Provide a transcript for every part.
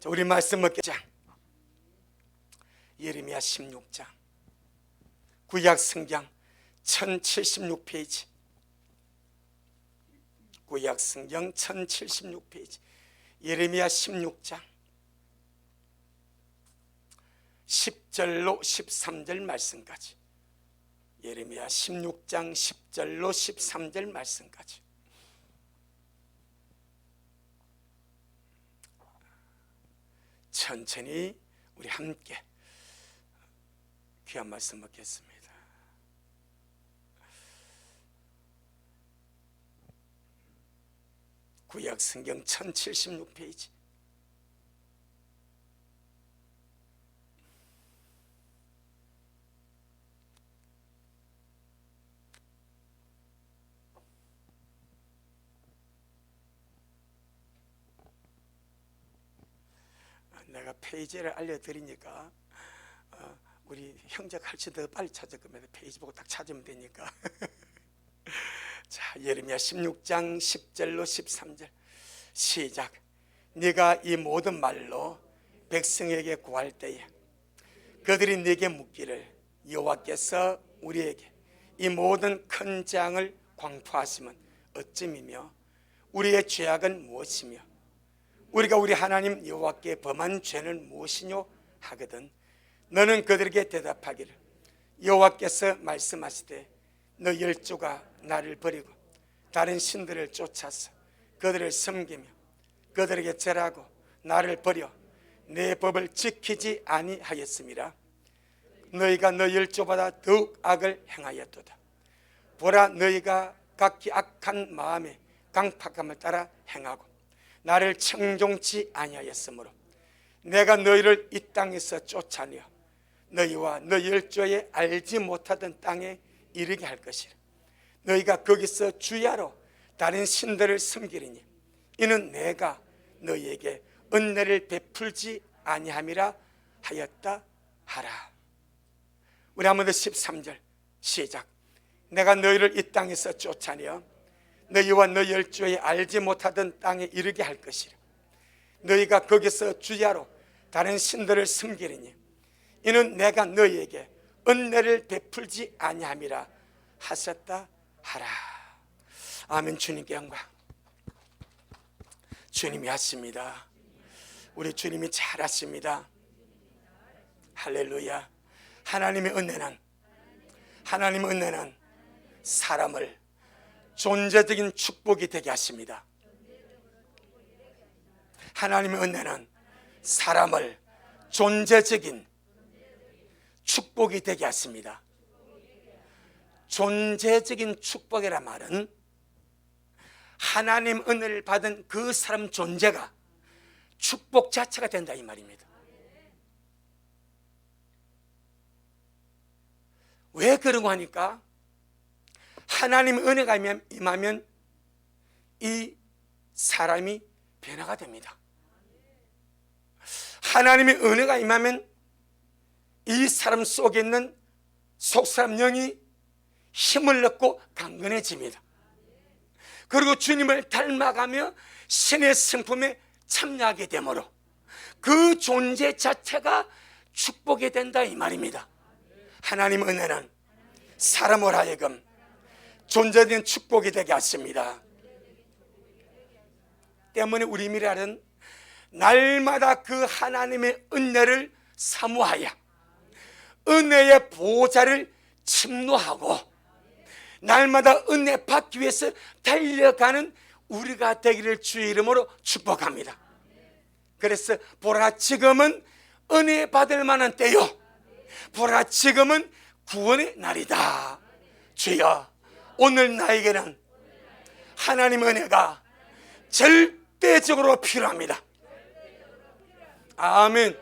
자, 우리 말씀 먹자. 예레미야 16장 구약 성경 1076페이지, 구약 성경 1076페이지, 예레미야 16장 10절로 13절 말씀까지. 예레미야 16장 10절로 13절 말씀까지. 천천히 우리 함께 귀한 말씀 먹겠습니다. 구약 성경 1076페이지. 내가 페이지를 알려드리니까 우리 형제 할지 더 빨리 찾을 겁니다. 페이지 보고 딱 찾으면 되니까. 자, 예레미야 16장 10절로 13절 시작. 네가 이 모든 말로 백성에게 구할 때에 그들이 네게 묻기를 여호와께서 우리에게 이 모든 큰 재앙을 광포하시면 어찌미며 우리의 죄악은 무엇이며 우리가 우리 하나님 여호와께 범한 죄는 무엇이뇨 하거든 너는 그들에게 대답하기를 여호와께서 말씀하시되 너 열조가 나를 버리고 다른 신들을 쫓아서 그들을 섬기며 그들에게 절하고 나를 버려 내 법을 지키지 아니하였음이라. 너희가 너 열조보다 더욱 악을 행하였도다. 보라, 너희가 각기 악한 마음에 강팍함을 따라 행하고 나를 청종치 아니하였으므로 내가 너희를 이 땅에서 쫓아내어 너희와 너 열조에 알지 못하던 땅에 이르게 할 것이라. 너희가 거기서 주야로 다른 신들을 섬기리니 이는 내가 너희에게 은혜를 베풀지 아니함이라 하였다 하라. 우리 한번 더 13절 시작. 내가 너희를 이 땅에서 쫓아내어 너희와 너 열조에 알지 못하던 땅에 이르게 할 것이라. 너희가 거기서 주야로 다른 신들을 섬기리니 이는 내가 너희에게 은혜를 베풀지 아니함이라 하셨다 하라. 아멘. 주님께 영광. 주님이 하십니다. 우리 주님이 잘하십니다. 할렐루야. 하나님의 은혜는 사람을 존재적인 축복이 되게 하십니다. 하나님의 은혜는 사람을 존재적인 축복이 되게 하십니다. 존재적인 축복이란 말은 하나님 은혜를 받은 그 사람 존재가 축복 자체가 된다 이 말입니다. 왜 그러고 하니까 하나님의 은혜가 임하면 이 사람이 변화가 됩니다. 하나님의 은혜가 임하면 이 사람 속에 있는 속사람 영이 힘을 얻고 강건해집니다. 그리고 주님을 닮아가며 신의 성품에 참여하게 되므로 그 존재 자체가 축복이 된다 이 말입니다. 하나님의 은혜는 사람을 하여금 존재된 축복이 되게 하십니다. 때문에 우리 미랄은 날마다 그 하나님의 은혜를 사모하여 은혜의 보좌를 침노하고 날마다 은혜 받기 위해서 달려가는 우리가 되기를 주의 이름으로 축복합니다. 그래서 보라, 지금은 은혜 받을 만한 때요, 보라, 지금은 구원의 날이다. 주여, 오늘 나에게는 하나님의 은혜가 절대적으로 필요합니다. 아멘.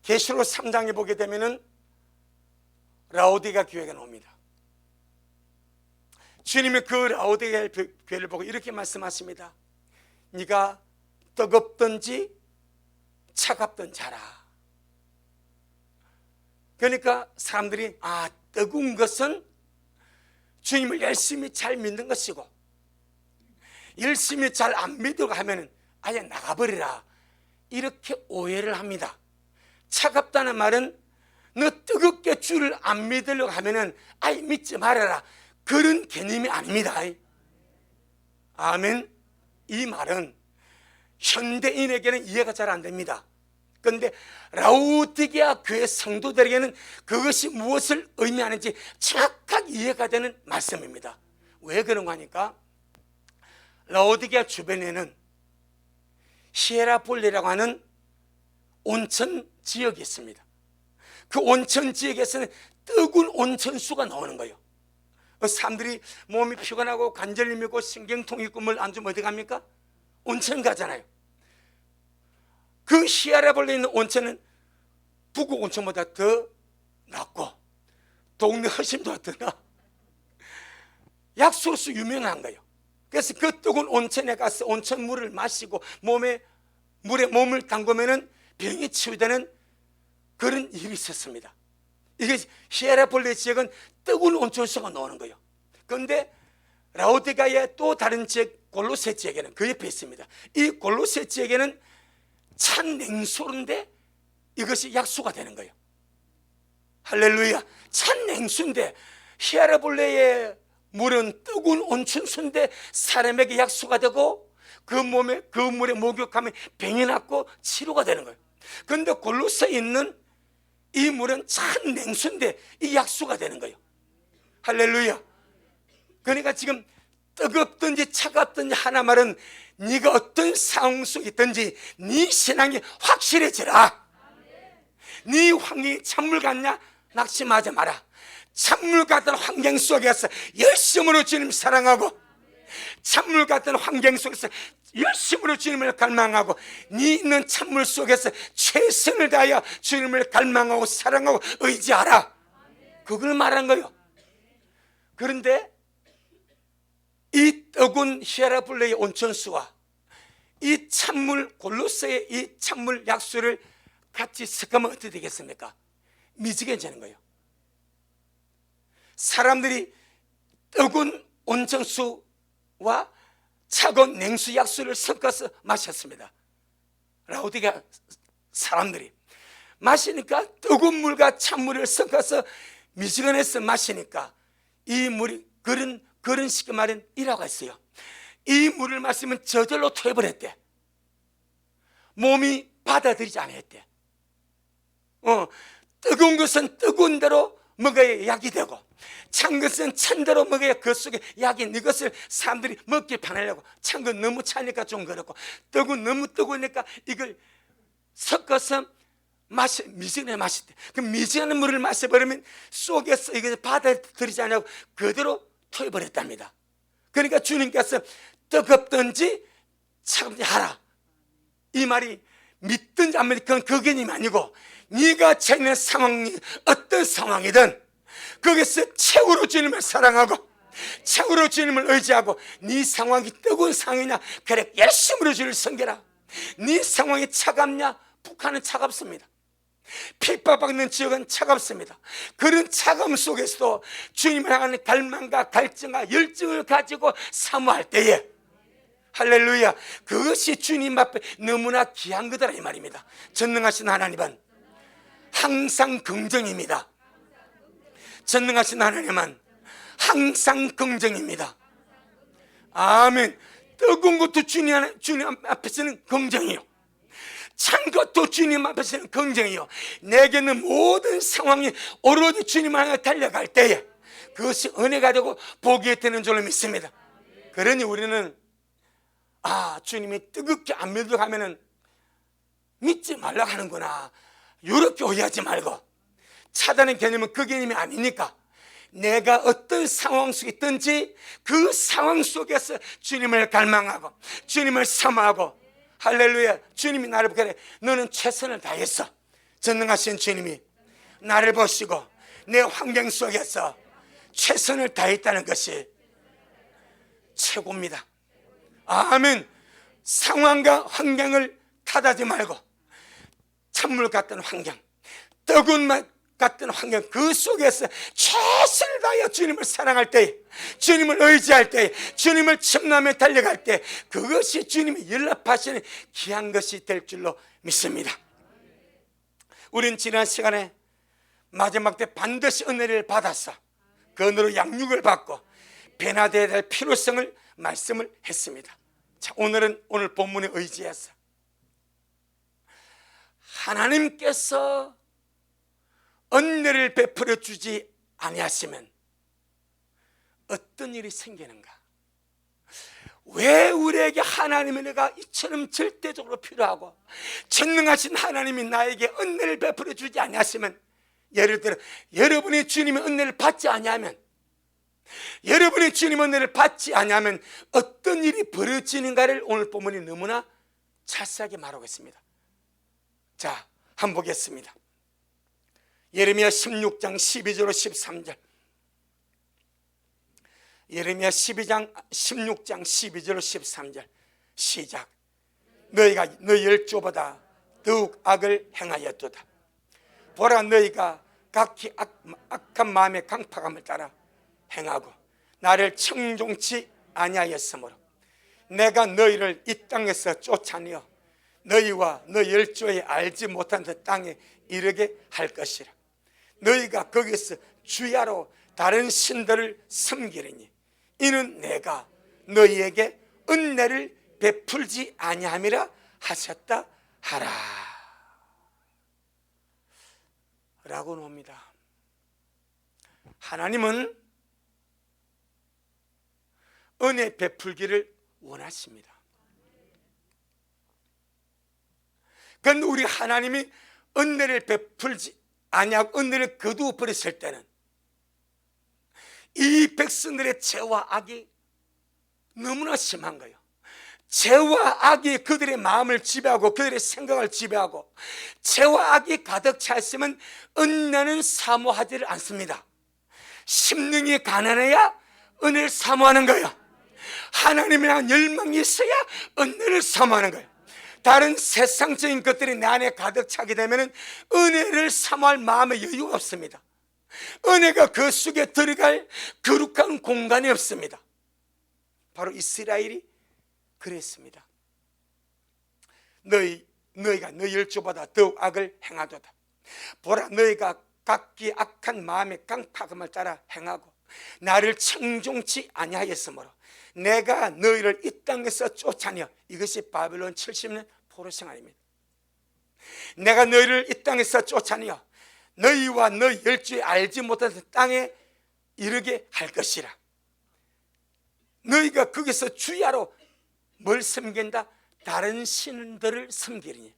계시록 3장에 보게 되면은 라오디게아 교회가 나옵니다. 주님이 그 라오디게아 교회를 보고 이렇게 말씀하십니다. 네가 뜨겁든지 차갑든 자라. 그러니까 사람들이 뜨거운 것은 주님을 열심히 잘 믿는 것이고 열심히 잘 안 믿으려고 하면 아예 나가버리라, 이렇게 오해를 합니다. 차갑다는 말은 너 뜨겁게 주를 안 믿으려고 하면은 아예 믿지 말아라, 그런 개념이 아닙니다. 아멘. 이 말은 현대인에게는 이해가 잘 안 됩니다. 그런데 라우디게아 교회 성도들에게는 그것이 무엇을 의미하는지 정확하게 이해가 되는 말씀입니다. 왜 그런가 하니까 라우디게아 주변에는 히에라폴리라고 하는 온천 지역이 있습니다. 그 온천 지역에서는 뜨거운 온천수가 나오는 거예요. 사람들이 몸이 피곤하고 관절이 밀고 신경통이 있고 뭘 안 주면 어디 갑니까? 온천 가잖아요. 그 히에라폴리에 있는 온천은 북구 온천보다 더 낫고 동네 허심도 더 나. 약소로서 유명한 거예요. 그래서 그 뜨거운 온천에 가서 온천물을 마시고 물에 몸을 담그면은 병이 치유되는 그런 일이 있었습니다. 이게 히에라폴리 지역은 뜨거운 온천수가 나오는 거예요. 그런데 라우디게아의 또 다른 지역 골로새 지역에는 그 옆에 있습니다. 이 골로새 지역에는 찬 냉수인데 이것이 약수가 되는 거예요. 할렐루야. 찬 냉수인데 히에라폴리의 물은 뜨거운 온천수인데 사람에게 약수가 되고 그 물에 목욕하면 병이 낫고 치료가 되는 거예요. 그런데 골로새에 있는 이 물은 찬 냉수인데 이 약수가 되는 거예요. 할렐루야. 그러니까 지금 뜨겁든지 차갑든지 하나 말은 네가 어떤 상황 속에 있든지 네 신앙이 확실해지라. 네 환경이 찬물 같냐? 낙심하지 마라. 찬물 같은 환경 속에서 열심으로 주님 사랑하고 찬물 같은 환경 속에서 열심으로 주님을 갈망하고 네 있는 찬물 속에서 최선을 다하여 주님을 갈망하고 사랑하고 의지하라. 그걸 말한 거예요. 그런데 이 뜨거운 히에라폴리의 온천수와 이 찬물 골로새의 이 찬물 약수를 같이 섞으면 어떻게 되겠습니까? 미지근해지는 거예요. 사람들이 뜨거운 온천수와 차가운 냉수 약수를 섞어서 마셨습니다. 라우디게아 사람들이 마시니까 뜨거운 물과 찬물을 섞어서 미지근해서 마시니까 이 물이 그런 식의 말은 이라고 했어요. 이 물을 마시면 저절로 토해버렸대. 몸이 받아들이지 않았대. 뜨거운 것은 뜨거운 대로 먹어야 약이 되고 찬 것은 찬 대로 먹어야 그 속에 약이 있는 것을 사람들이 먹기 편하려고. 찬 건 너무 차니까 좀 그렇고 너무 뜨거우니까 이걸 섞어서 미지근하게 마셨대. 그 미지근한 물을 마셔버리면 속에서 이걸 받아들이지 않냐고 그대로 토해버렸답니다. 그러니까 주님께서 뜨겁든지 차갑든지 하라. 이 말이 믿든지 안 믿든지 그건 그 개념이 아니고 네가 처해 상황이 어떤 상황이든 거기서 최고로 주님을 사랑하고 최고로 주님을 의지하고 네 상황이 뜨거운 상황이냐 그래 열심으로 주를 섬겨라. 네 상황이 차갑냐? 북한은 차갑습니다. 핍박받는 지역은 차갑습니다. 그런 차가움 속에서도 주님을 향하는 갈망과 갈증과 열정을 가지고 사모할 때에 할렐루야, 그것이 주님 앞에 너무나 귀한 거다 이 말입니다. 전능하신 하나님은 항상 긍정입니다. 전능하신 하나님은 항상 긍정입니다. 아멘. 뜨거운 것도 주님 앞에서는 긍정이요, 찬 것도 주님 앞에서는 긍정이요. 내게는 모든 상황이 오로지 주님 향해 달려갈 때에 그것이 은혜가 되고 복이 되는 줄로 믿습니다. 그러니 우리는 주님이 뜨겁게 안 믿으려고 하면은 믿지 말라고 하는구나, 이렇게 오해하지 말고, 차단의 개념은 그 개념이 아니니까 내가 어떤 상황 속에 있든지 그 상황 속에서 주님을 갈망하고 주님을 사모하고, 할렐루야, 주님이 나를 보게 해. 너는 최선을 다했어. 전능하신 주님이 나를 보시고 내 환경 속에서 최선을 다했다는 것이 최고입니다. 아멘. 상황과 환경을 탓하지 말고 찬물 같은 환경, 뜨거운 같은 환경, 그 속에서 최선을 다하여 주님을 사랑할 때, 주님을 의지할 때, 주님을 청남에 달려갈 때, 그것이 주님이 연락하시는 귀한 것이 될 줄로 믿습니다. 우린 지난 시간에 마지막 때 반드시 은혜를 받아서 그 은혜로 양육을 받고 변화되어야 될 필요성을 말씀을 했습니다. 자, 오늘은 오늘 본문에 의지해서 하나님께서 은혜를 베풀어 주지 아니하시면 어떤 일이 생기는가? 왜 우리에게 하나님의 은혜가 이처럼 절대적으로 필요하고 전능하신 하나님이 나에게 은혜를 베풀어 주지 아니하시면, 예를 들어 여러분이 주님의 은혜를 받지 아니하면, 여러분이 주님의 은혜를 받지 아니하면 어떤 일이 벌어지는가를 오늘 본문이 너무나 자세하게 말하고 있습니다. 자, 한번 보겠습니다. 예레미야 16장 12절로 13절. 예레미야 16장 12절로 13절 시작. 너희가 너희 열조보다 더욱 악을 행하였도다. 보라, 너희가 각기 악한 마음의 강팍함을 따라 행하고 나를 청종치 아니하였으므로 내가 너희를 이 땅에서 쫓아내어 너희와 너희 열조에 알지 못한 그 땅에 이르게 할 것이라. 너희가 거기서 주야로 다른 신들을 섬기리니 이는 내가 너희에게 은혜를 베풀지 아니함이라 하셨다 하라 라고 놉니다. 하나님은 은혜 베풀기를 원하십니다. 그런데 우리 하나님이 은혜를 베풀지 아니하고 은혜를 거두어 버렸을 때는 이 백성들의 죄와 악이 너무나 심한 거예요. 죄와 악이 그들의 마음을 지배하고 그들의 생각을 지배하고 죄와 악이 가득 차 있으면 은혜는 사모하지를 않습니다. 심령이 가난해야 은혜를 사모하는 거예요. 하나님에 대한 열망이 있어야 은혜를 사모하는 거예요. 다른 세상적인 것들이 내 안에 가득 차게 되면 은혜를 사모할 마음의 여유가 없습니다. 은혜가 그 속에 들어갈 거룩한 공간이 없습니다. 바로 이스라엘이 그랬습니다. 너희가 너희 열조보다 더욱 악을 행하도다. 보라, 너희가 각기 악한 마음의 강팍함을 따라 행하고 나를 청종치 아니하였으므로 내가 너희를 이 땅에서 쫓아내어, 이것이 바벨론 70년 포로 생활입니다. 내가 너희를 이 땅에서 쫓아내어 너희와 너희 열조에 알지 못한 땅에 이르게 할 것이라. 너희가 거기서 주야로 뭘 섬긴다? 다른 신들을 섬기리니.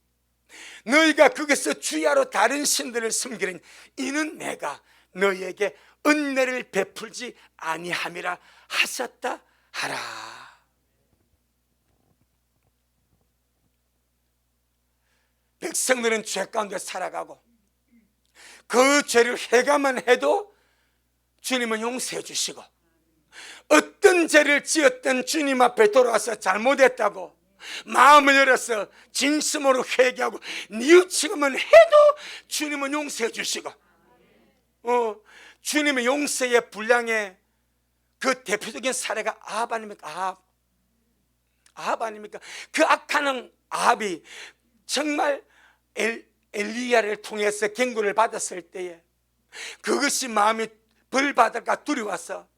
너희가 거기서 주야로 다른 신들을 섬기리니 이는 내가 너희에게 은혜를 베풀지 아니함이라 하셨다 하라. 백성들은 죄 가운데 살아가고 그 죄를 회개만 해도 주님은 용서해 주시고, 어떤 죄를 지었던 주님 앞에 돌아와서 잘못했다고 마음을 열어서 진심으로 회개하고 뉘우치기만 해도 주님은 용서해 주시고, 주님의 용서의 분량의 그 대표적인 사례가 아합 아닙니까? 아합 아닙니까? 그 악한 아합이 정말 엘리야를 통해서 경고를 받았을 때에 그것이 마음이 벌받을까 두려워서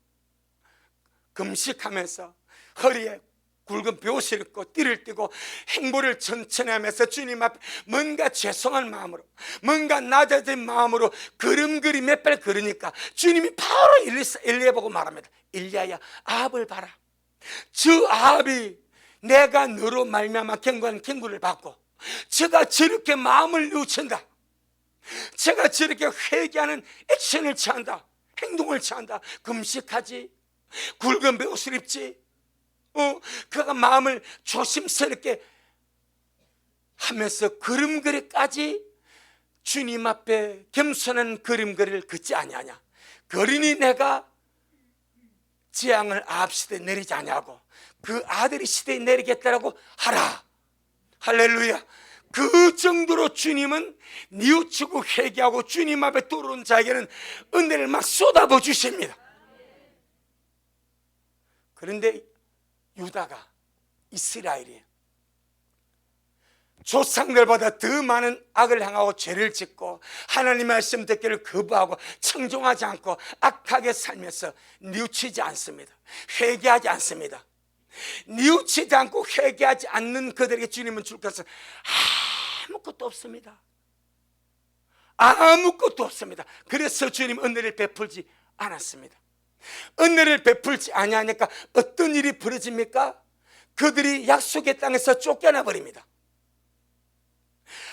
금식하면서 허리에 굵은 벼옷을 입고 띠를 띠고 행보를 천천히 하면서 주님 앞에 뭔가 죄송한 마음으로, 뭔가 낮아진 마음으로 걸음걸이 몇 발 걸으니까 주님이 바로 엘리야 보고 말합니다. 엘리야야, 아합을 봐라. 저 아합이 내가 너로 말미암아 경고한 경고를 받고 제가 저렇게 마음을 뉘우친다, 제가 저렇게 회개하는 액션을 취한다, 행동을 취한다, 금식하지, 굵은 벼옷을 입지, 그가 마음을 조심스럽게 하면서 걸음걸이까지 주님 앞에 겸손한 걸음걸이를 걷지 아니하냐. 그러니 내가 재앙을 아합 시대에 내리지 아니하고 그 아들이 시대에 내리겠다라고 하라. 할렐루야. 그 정도로 주님은 뉘우치고 회개하고 주님 앞에 들어온 자에게는 은혜를 막 쏟아부어 주십니다. 그런데 유다가, 이스라엘이 조상들보다 더 많은 악을 행하고 죄를 짓고 하나님의 말씀 듣기를 거부하고 청종하지 않고 악하게 살면서 뉘우치지 않습니다. 회개하지 않습니다. 뉘우치지 않고 회개하지 않는 그들에게 주님은 줄 것은 아무것도 없습니다. 아무것도 없습니다. 그래서 주님 은혜를 베풀지 않았습니다. 은혜를 베풀지 아니하니까 어떤 일이 벌어집니까? 그들이 약속의 땅에서 쫓겨나 버립니다.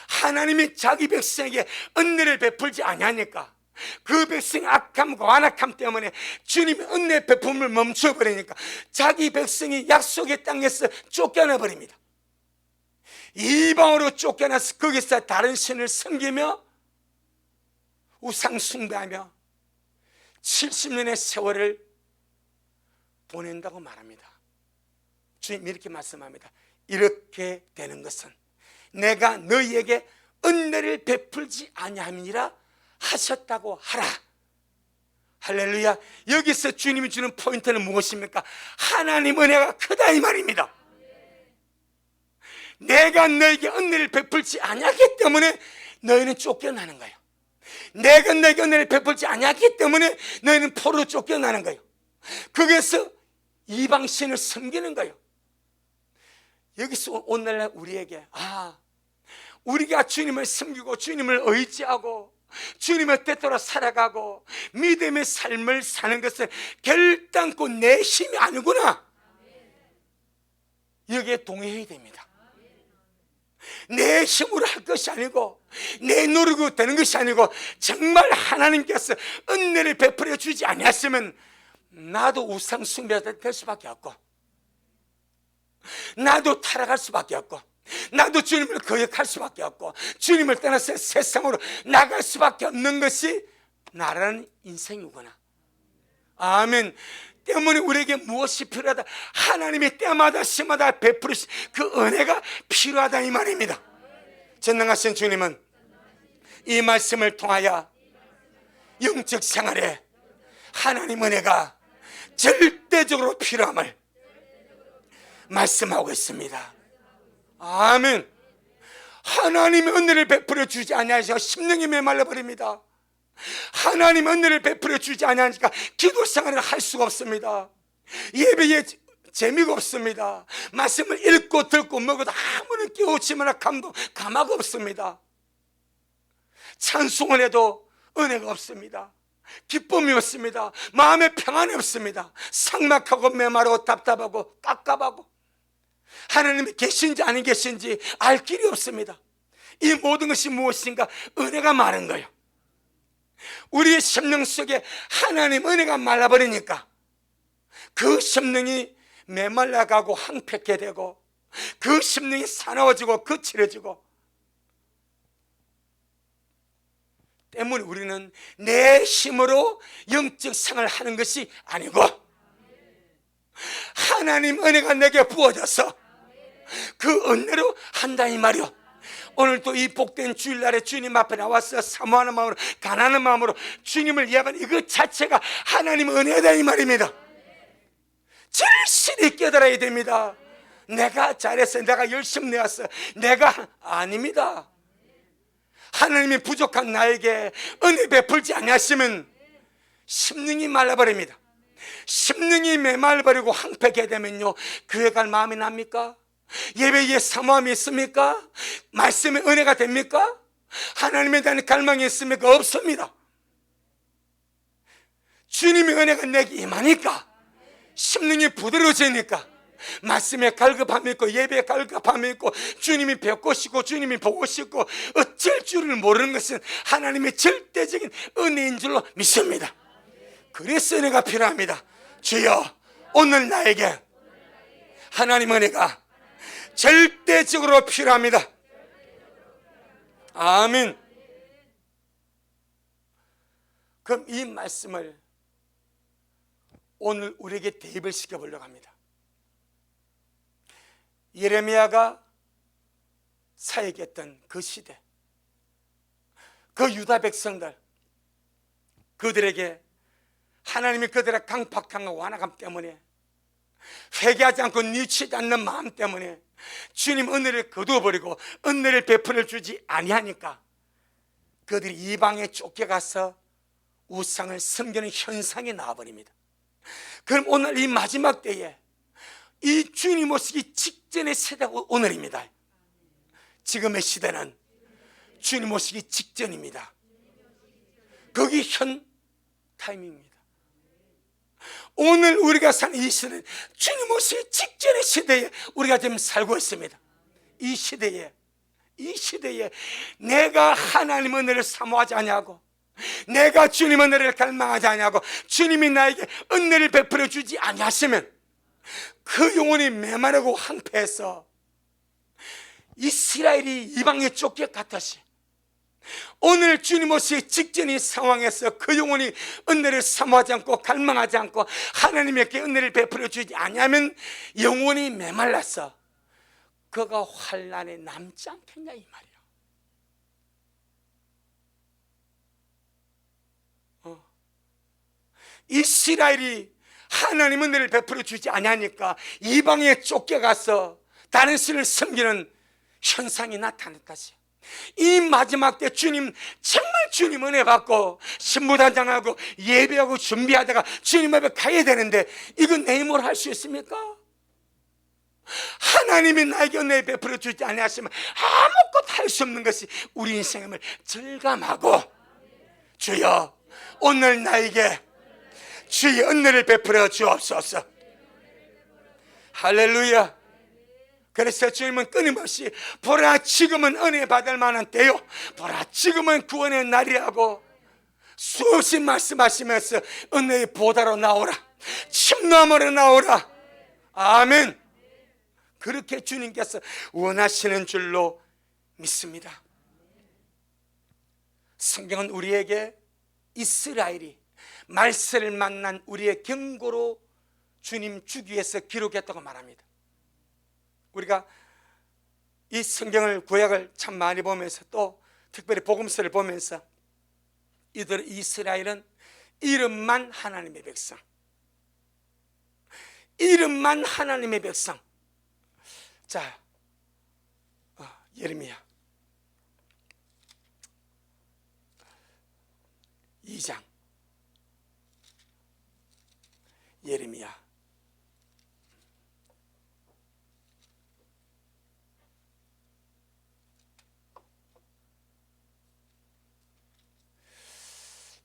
하나님이 자기 백성에게 은혜를 베풀지 아니하니까, 그 백성의 악함과 완악함 때문에 주님이 은혜 베품을 멈춰버리니까 자기 백성이 약속의 땅에서 쫓겨나 버립니다. 이방으로 쫓겨나서 거기서 다른 신을 섬기며 우상 숭배하며 70년의 세월을 보낸다고 말합니다. 주님 이렇게 말씀합니다. 이렇게 되는 것은 내가 너희에게 은혜를 베풀지 아니함이니라 하셨다고 하라. 할렐루야. 여기서 주님이 주는 포인트는 무엇입니까? 하나님 은혜가 크다 이 말입니다. 내가 너에게 은혜를 베풀지 아니하기 때문에 너희는 쫓겨나는 거예요. 내가 너에게 은혜를 베풀지 아니하기 때문에 너희는 포로로 쫓겨나는 거예요. 거기에서 이방신을 섬기는 거예요. 여기서 오늘날 우리에게 우리가 주님을 섬기고 주님을 의지하고 주님의 뜻대로 살아가고 믿음의 삶을 사는 것은 결단코 내 힘이 아니구나, 여기에 동의해야 됩니다. 내 힘으로 할 것이 아니고 내 노력으로 되는 것이 아니고 정말 하나님께서 은혜를 베풀어 주지 아니했으면 나도 우상 숭배자 될 수밖에 없고, 나도 타락할 수밖에 없고, 나도 주님을 거역할 수밖에 없고, 주님을 떠나서 세상으로 나갈 수밖에 없는 것이 나라는 인생이구나. 아멘. 때문에 우리에게 무엇이 필요하다? 하나님이 때마다 시마다 베푸르신 그 은혜가 필요하다 이 말입니다. 전능하신 주님은 이 말씀을 통하여 영적 생활에 하나님 은혜가 절대적으로 필요함을 말씀하고 있습니다. 아멘. 하나님의 은혜를 베풀어 주지 아니하시고 심령이 메말라 버립니다. 하나님 은혜를 베풀어 주지 아니하니까 기도 생활을 할 수가 없습니다. 예배에 재미가 없습니다. 말씀을 읽고 듣고 먹어도 아무런 깨우침이나 감화가 없습니다. 찬송을 해도 은혜가 없습니다. 기쁨이 없습니다. 마음의 평안이 없습니다. 삭막하고 메마르고 답답하고 깝깝하고 하나님이 계신지 아닌 계신지 알 길이 없습니다. 이 모든 것이 무엇인가? 은혜가 마른 거예요. 우리의 심령 속에 하나님 은혜가 말라버리니까 그 심령이 메말라가고 황폐케 되고 그 심령이 사나워지고 거칠어지고, 때문에 우리는 내 힘으로 영적 생활을 하는 것이 아니고 하나님 은혜가 내게 부어져서 그 은혜로 한다 이 말이요. 오늘도 이 복된 주일날에 주님 앞에 나와서 사모하는 마음으로, 가난한 마음으로 주님을 예배하는 이것 자체가 하나님의 은혜다 이 말입니다. 절실히 깨달아야 됩니다. 내가 잘했어, 내가 열심히 내왔어, 내가 아닙니다. 하나님이 부족한 나에게 은혜 베풀지 아니하시면 심령이 말라버립니다. 심령이 메말버리고 황폐게 되면요, 교회 갈 마음이 납니까? 예배에 사모함이 있습니까? 말씀의 은혜가 됩니까? 하나님에 대한 갈망이 있습니까? 없습니다. 주님의 은혜가 내게 임하니까, 심령이 부드러워지니까, 말씀에 갈급함이 있고 예배에 갈급함이 있고 주님이 뵙고 싶고 주님이 보고 싶고 어쩔 줄을 모르는 것은 하나님의 절대적인 은혜인 줄로 믿습니다. 그래서 은혜가 필요합니다. 주여, 오늘 나에게 하나님 은혜가 절대적으로 필요합니다. 아멘. 그럼 이 말씀을 오늘 우리에게 대입을 시켜보려고 합니다. 예레미야가 사역했던 그 시대, 그 유다 백성들, 그들에게 하나님이 그들의 강팍함과 완악함 때문에, 회개하지 않고 뉘치지 않는 마음 때문에 주님 은혜를 거두어버리고 은혜를 베풀어 주지 아니하니까 그들이 이방에 쫓겨가서 우상을 섬기는 현상이 나와버립니다. 그럼 오늘 이 마지막 때에 이 주님 오시기 직전의 세대가 오늘입니다. 지금의 시대는 주님 오시기 직전입니다. 거기 현 타이밍입니다. 오늘 우리가 사는 이 시대는 주님 오시기 직전의 시대에 우리가 지금 살고 있습니다. 이 시대에 내가 하나님 은혜를 사모하지 않냐고, 내가 주님 은혜를 갈망하지 않냐고, 주님이 나에게 은혜를 베풀어 주지 아니하시면 그 영혼이 메마르고 황폐해서 이스라엘이 이방에 쫓겨갔듯이 오늘 주님 오시기 직전의 상황에서 그 영혼이 은혜를 사모하지 않고 갈망하지 않고 하나님에게 은혜를 베풀어 주지 않으면 영혼이 메말라서 그가 환난에 남지 않겠냐 이 말이야. 이스라엘이 하나님 은혜를 베풀어 주지 아니하니까 이방에 쫓겨가서 다른 신을 섬기는 현상이 나타났다지. 이 마지막 때 주님, 정말 주님 은혜 받고 신부단장하고 예배하고 준비하다가 주님 앞에 가야 되는데 이건 내 힘으로 할 수 있습니까? 하나님이 나에게 은혜 베풀어 주지 아니하시면 아무것도 할 수 없는 것이 우리 인생임을 절감하고, 주여 오늘 나에게 주의 은혜를 베풀어 주옵소서. 할렐루야. 그래서 주님은 끊임없이 보라 지금은 은혜 받을 만한 때요, 보라 지금은 구원의 날이라고 수없이 말씀하시면서 은혜의 보다로 나오라, 침노함으로 나오라. 아멘. 그렇게 주님께서 원하시는 줄로 믿습니다. 성경은 우리에게 이스라엘이 말세를 만난 우리의 경고로 주님 주기 위해서 기록했다고 말합니다. 우리가 이 성경을, 구약을 참 많이 보면서 또 특별히 복음서를 보면서 이스라엘은 이름만 하나님의 백성, 이름만 하나님의 백성. 자, 예레미야 2장, 예레미야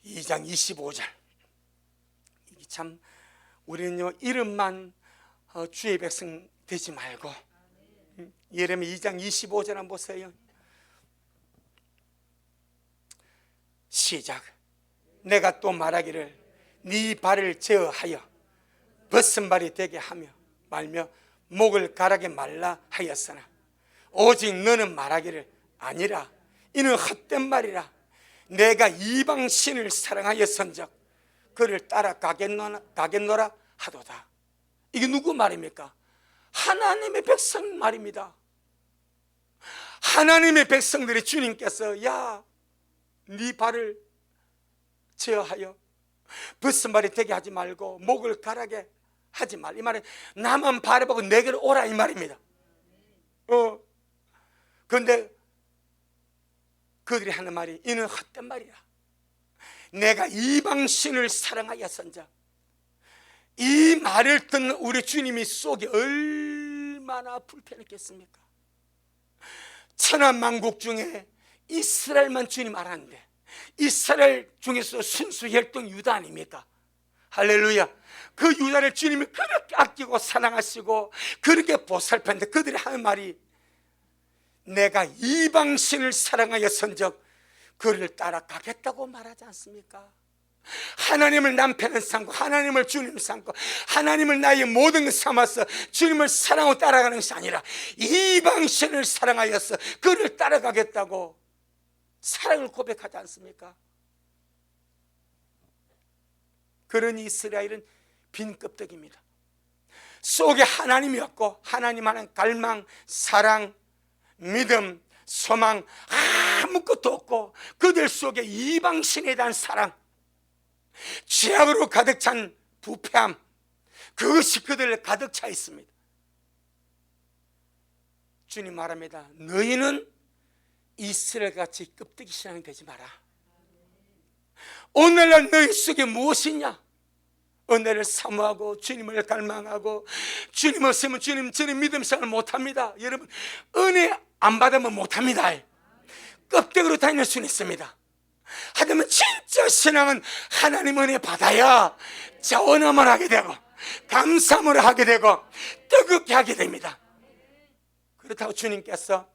2장 25절. 참 우리는요 이름만 주의 백성 되지 말고, 예레미야 2장 25절 한번 보세요. 시작. 내가 또 말하기를 네 발을 제어하여 벗은 발이 되게 하며 말며 목을 가라게 말라 하였으나 오직 너는 말하기를 아니라 이는 헛된 말이라. 내가 이방 신을 사랑하였은즉 그를 따라가겠노라 하도다. 이게 누구 말입니까? 하나님의 백성 말입니다. 하나님의 백성들이 주님께서 야, 네 발을 제어하여 벗은 발이 되게 하지 말고 목을 가라게 하지 말. 이 말은 나만 바라보고 내게로 오라 이 말입니다. 그런데 그들이 하는 말이 이는 헛된 말이라. 내가 이방신을 사랑하였은즉. 이 말을 듣는 우리 주님이 속이 얼마나 불편했겠습니까? 천하만국 중에 이스라엘만 주님 알았는데 이스라엘 중에서 순수 혈통 유다 아닙니까? 할렐루야. 그 유다를 주님이 그렇게 아끼고 사랑하시고 그렇게 보살폈는데 그들이 하는 말이 내가 이방신을 사랑하였은즉 그를 따라가겠다고 말하지 않습니까? 하나님을 남편을 삼고 하나님을 주님 삼고 하나님을 나의 모든 것 삼아서 주님을 사랑하고 따라가는 것이 아니라 이방신을 사랑하여서 그를 따라가겠다고 사랑을 고백하지 않습니까? 그런 이스라엘은 빈껍데기입니다. 속에 하나님이 없고 하나님 하는 갈망, 사랑, 믿음, 소망 아무것도 없고 그들 속에 이방신에 대한 사랑, 죄악으로 가득 찬 부패함, 그것이 그들 가득 차 있습니다. 주님 말합니다. 너희는 이스라엘같이 껍데기 신앙이 되지 마라. 오늘날 너희 속에 무엇이냐? 은혜를 사모하고 주님을 갈망하고 주님 없으면 주님 믿음 생활 못합니다. 여러분, 은혜 안 받으면 못합니다. 껍데기로 다닐 수는 있습니다. 하지만 진짜 신앙은 하나님 은혜 받아야 자원함을 하게 되고 감사함을 하게 되고 뜨겁게 하게 됩니다. 그렇다고 주님께서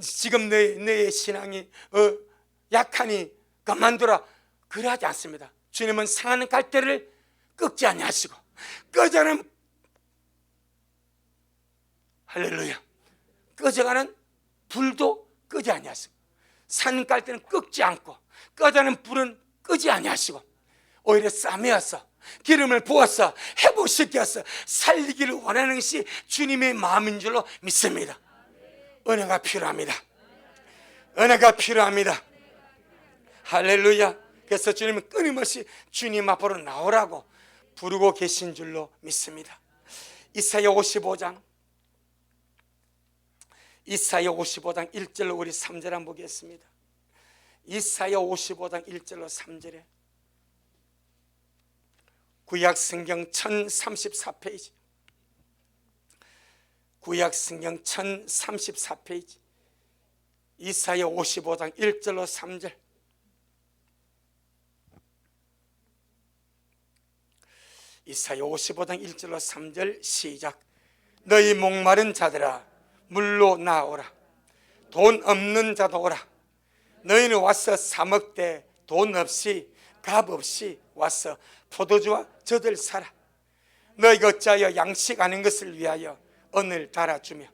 지금 너의 신앙이 약하니 그만두라, 그러하지 않습니다. 주님은 상하는 갈대를 꺾지 아니하시고 꺼져가는, 할렐루야, 꺼져가는 불도 끄지 아니하시고 산 갈대는 꺾지 않고 꺼져가는 불은 끄지 아니하시고 오히려 싸매어서 기름을 부어서 회복시켜서 살리기를 원하는 것이 주님의 마음인 줄로 믿습니다. 은혜가 필요합니다. 은혜가 필요합니다. 할렐루야. 그래서 주님은 끊임없이 주님 앞으로 나오라고 부르고 계신 줄로 믿습니다. 이사야 55장 1절로 우리 3절 한번 보겠습니다. 이사야 55장 1절로 3절에 구약성경 1034페이지, 구약성경 1034페이지, 이사야 55장 1절로 3절. 이사야 55장 1절로 3절 시작. 너희 목마른 자들아 물로 나오라. 돈 없는 자도 오라. 너희는 와서 사 먹되 돈 없이 값 없이 와서 포도주와 젖을 사라. 너희가 어찌하여 양식 아닌 것을 위하여 언을 달아주며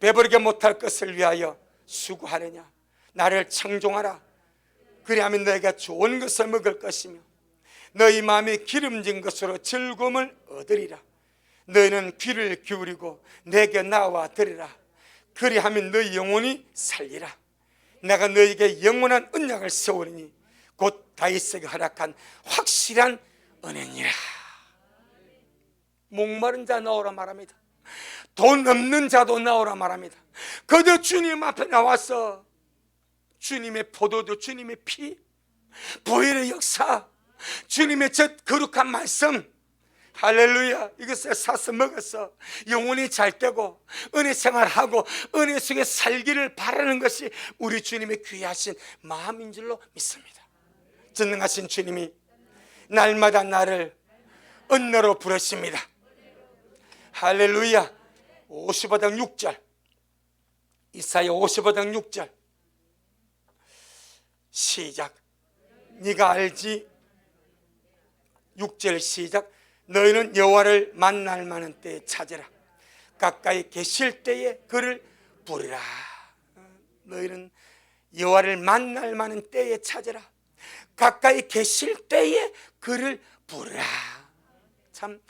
배부르게 못할 것을 위하여 수고하느냐. 나를 청종하라. 그리하면 너희가 좋은 것을 먹을 것이며 너희 마음이 기름진 것으로 즐거움을 얻으리라. 너희는 귀를 기울이고 내게 나와 들으라. 그리하면 너희 영혼이 살리라. 내가 너희에게 영원한 언약을 세우리니 곧 다윗에게 허락한 확실한 은혜니라. 목마른 자 나오라 말합니다. 돈 없는 자도 나오라 말합니다. 그저 주님 앞에 나와서 주님의 포도주, 주님의 피, 보혈의 역사, 주님의 저 거룩한 말씀, 할렐루야, 이것을 사서 먹어서 영혼이 잘 되고 은혜 생활하고 은혜 속에 살기를 바라는 것이 우리 주님의 귀하신 마음인 줄로 믿습니다. 전능하신 주님이 날마다 나를 은혜로 부르십니다. 할렐루야. 55장 6절, 이사야 55장 6절 시작. 네가 알지. 6절 시작. 너희는 여호와를 만날 만한 때에 찾으라. 가까이 계실 때에 그를 부르라. 너희는 여호와를 만날 만한 때에 찾으라. 가까이 계실 때에 그를 부르라. 참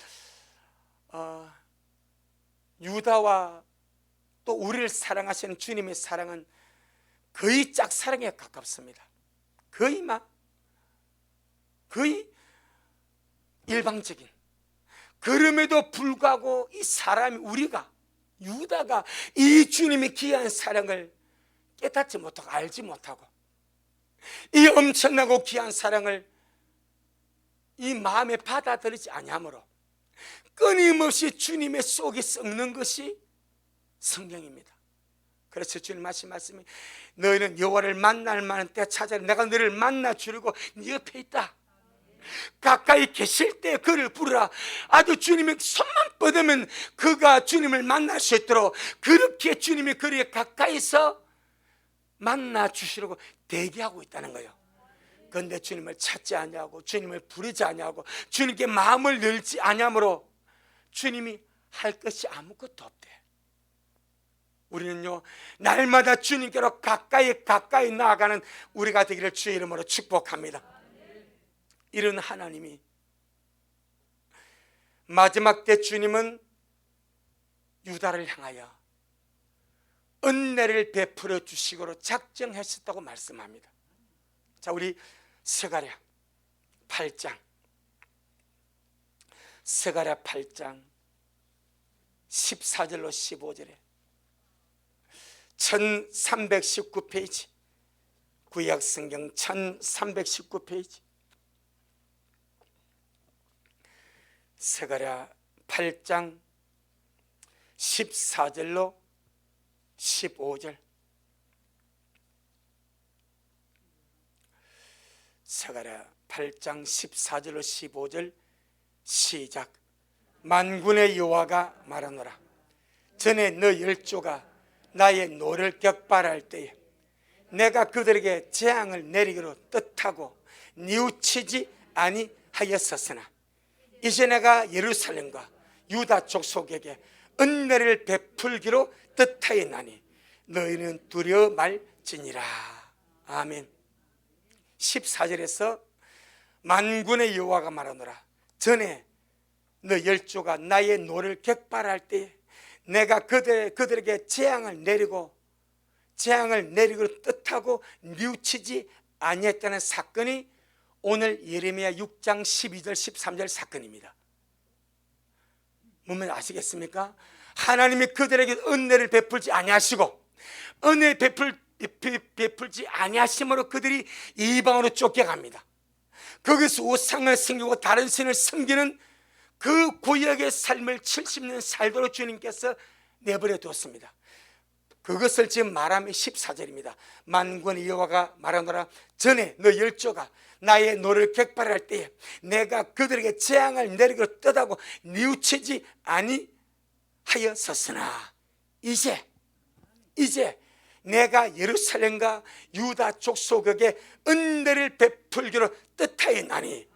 유다와 또 우리를 사랑하시는 주님의 사랑은 거의 짝사랑에 가깝습니다. 거의 일방적인. 그럼에도 불구하고 이 사람이, 우리가, 유다가 이 주님의 귀한 사랑을 깨닫지 못하고 알지 못하고 이 엄청나고 귀한 사랑을 이 마음에 받아들이지 아니하므로 끊임없이 주님의 속에 썩는 것이 성경입니다. 그래서 주님 말씀이 너희는 여호와를 만날 만한 때 찾아라. 내가 너를 만나 주려고 네 옆에 있다. 가까이 계실 때 그를 부르라. 아주 주님의 손만 뻗으면 그가 주님을 만날 수 있도록 그렇게 주님이 그를 가까이서 만나 주시려고 대기하고 있다는 거예요. 그런데 주님을 찾지 아니하고 주님을 부르지 아니하고 주님께 마음을 열지 아니하므로 주님이 할 것이 아무것도 없대. 우리는요, 날마다 주님께로 가까이 나아가는 우리가 되기를 주의 이름으로 축복합니다. 이런 하나님이 마지막 때 주님은 유다를 향하여 은혜를 베풀어 주시기로 작정하셨다고 말씀합니다. 자, 우리 스가랴 8장 14절로 15절에 1319페이지, 구약성경 1319페이지, 스가랴 8장 14절로 15절. 스가랴 8장 14절로 15절 시작. 만군의 여호와가 말하노라. 전에 너 열조가 나의 노를 격발할 때에 내가 그들에게 재앙을 내리기로 뜻하고 뉘우치지 아니하였었으나 이제 내가 예루살렘과 유다 족속에게 은혜를 베풀기로 뜻하였나니 너희는 두려워 말지니라. 아멘. 14절에서 만군의 여호와가 말하노라. 전에 너 열조가 나의 노를 격발할 때에 내가 그들에게 재앙을 내리기로 뜻하고 뉘우치지 아니했다는 사건이 오늘 예레미야 6장 12절 13절 사건입니다. 뭔 말인지 아시겠습니까? 하나님이 그들에게 은혜를 베풀지 아니하시고 은혜 베풀지 아니하심으로 그들이 이방으로 쫓겨갑니다. 거기서 우상을 섬기고 다른 신을 섬기는 그 구역의 삶을 70년 살도록 주님께서 내버려 두었습니다. 그것을 지금 말하면 14절입니다. 만군의 여호와가 말하노라. 전에 너 열조가 나의 노를 격발할 때에 내가 그들에게 재앙을 내리기로 뜻하고 뉘우치지 아니하였었으나 이제 내가 예루살렘과 유다 족속에게 은혜를 베풀기로 뜻하였나니,